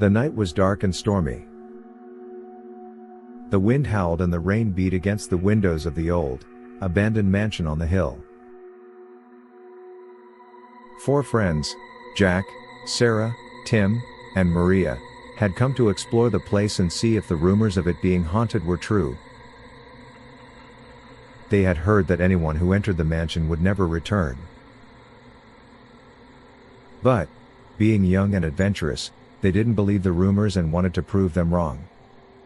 The night was dark and stormy. The wind howled and the rain beat against the windows of the old, abandoned mansion on the hill. 4 friends, Jack, Sarah, Tim, and Maria, had come to explore the place and see if the rumors of it being haunted were true. They had heard that anyone who entered the mansion would never return. But, being young and adventurous, they didn't believe the rumors and wanted to prove them wrong.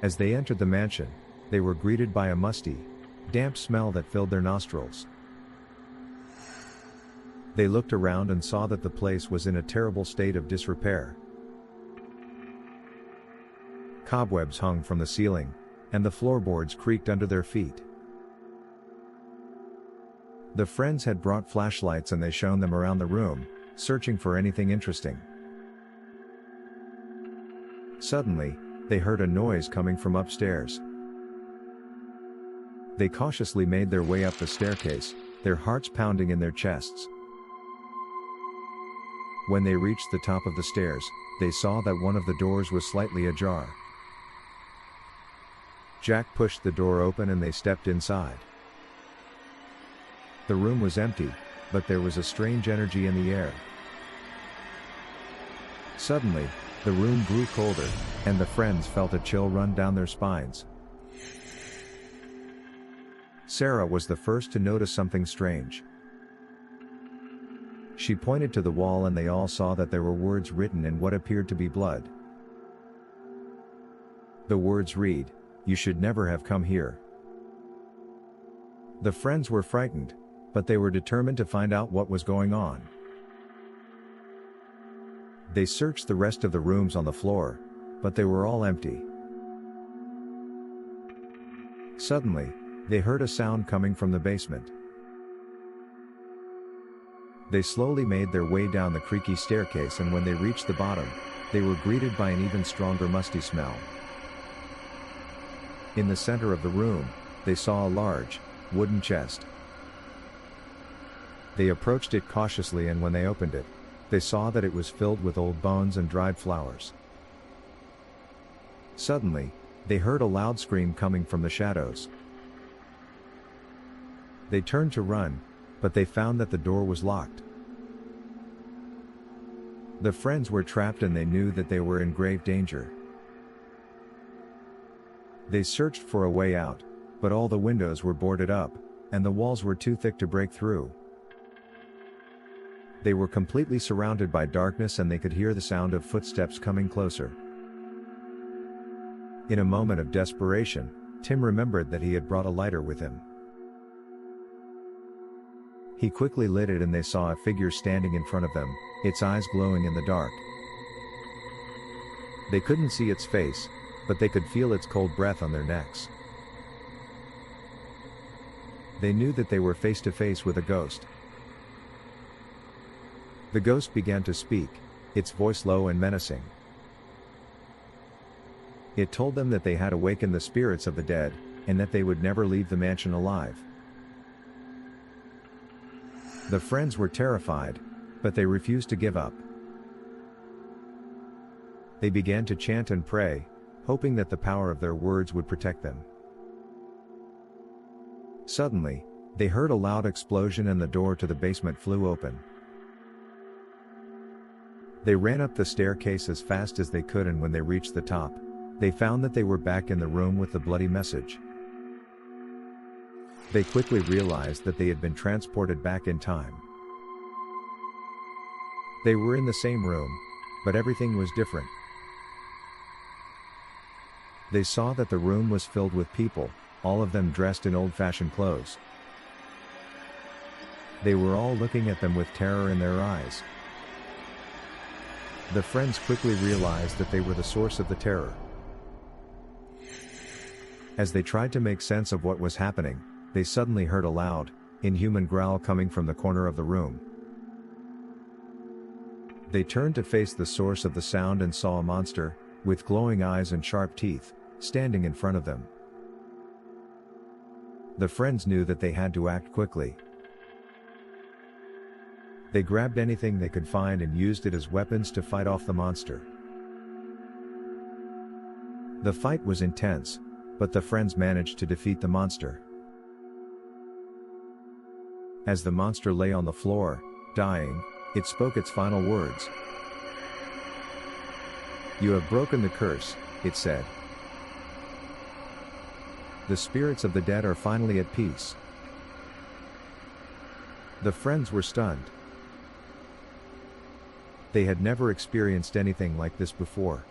As they entered the mansion, they were greeted by a musty, damp smell that filled their nostrils. They looked around and saw that the place was in a terrible state of disrepair. Cobwebs hung from the ceiling, and the floorboards creaked under their feet. The friends had brought flashlights and they shone them around the room, searching for anything interesting. Suddenly, they heard a noise coming from upstairs. They cautiously made their way up the staircase, their hearts pounding in their chests. When they reached the top of the stairs, they saw that one of the doors was slightly ajar. Jack pushed the door open and they stepped inside. The room was empty, but there was a strange energy in the air. Suddenly, the room grew colder, and the friends felt a chill run down their spines. Sarah was the first to notice something strange. She pointed to the wall and they all saw that there were words written in what appeared to be blood. The words read, "You should never have come here." The friends were frightened, but they were determined to find out what was going on. They searched the rest of the rooms on the floor, but they were all empty. Suddenly, they heard a sound coming from the basement. They slowly made their way down the creaky staircase, and when they reached the bottom, they were greeted by an even stronger musty smell. In the center of the room, they saw a large, wooden chest. They approached it cautiously, and when they opened it, they saw that it was filled with old bones and dried flowers. Suddenly, they heard a loud scream coming from the shadows. They turned to run, but they found that the door was locked. The friends were trapped and they knew that they were in grave danger. They searched for a way out, but all the windows were boarded up, and the walls were too thick to break through. They were completely surrounded by darkness and they could hear the sound of footsteps coming closer. In a moment of desperation, Tim remembered that he had brought a lighter with him. He quickly lit it and they saw a figure standing in front of them, its eyes glowing in the dark. They couldn't see its face, but they could feel its cold breath on their necks. They knew that they were face to face with a ghost. The ghost began to speak, its voice low and menacing. It told them that they had awakened the spirits of the dead, and that they would never leave the mansion alive. The friends were terrified, but they refused to give up. They began to chant and pray, hoping that the power of their words would protect them. Suddenly, they heard a loud explosion and the door to the basement flew open. They ran up the staircase as fast as they could, and when they reached the top, they found that they were back in the room with the bloody message. They quickly realized that they had been transported back in time. They were in the same room, but everything was different. They saw that the room was filled with people, all of them dressed in old-fashioned clothes. They were all looking at them with terror in their eyes. The friends quickly realized that they were the source of the terror. As they tried to make sense of what was happening, they suddenly heard a loud, inhuman growl coming from the corner of the room. They turned to face the source of the sound and saw a monster, with glowing eyes and sharp teeth, standing in front of them. The friends knew that they had to act quickly. They grabbed anything they could find and used it as weapons to fight off the monster. The fight was intense, but the friends managed to defeat the monster. As the monster lay on the floor, dying, it spoke its final words. "You have broken the curse," it said. "The spirits of the dead are finally at peace." The friends were stunned. They had never experienced anything like this before.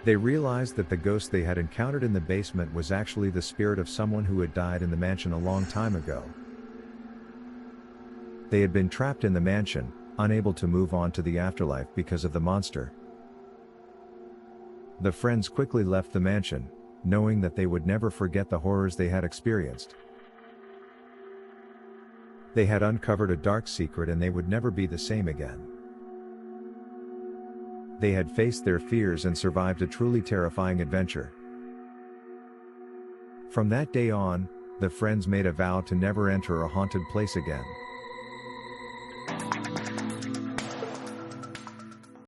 They realized that the ghost they had encountered in the basement was actually the spirit of someone who had died in the mansion a long time ago. They had been trapped in the mansion, unable to move on to the afterlife because of the monster. The friends quickly left the mansion, knowing that they would never forget the horrors they had experienced. They had uncovered a dark secret and they would never be the same again. They had faced their fears and survived a truly terrifying adventure. From that day on, the friends made a vow to never enter a haunted place again.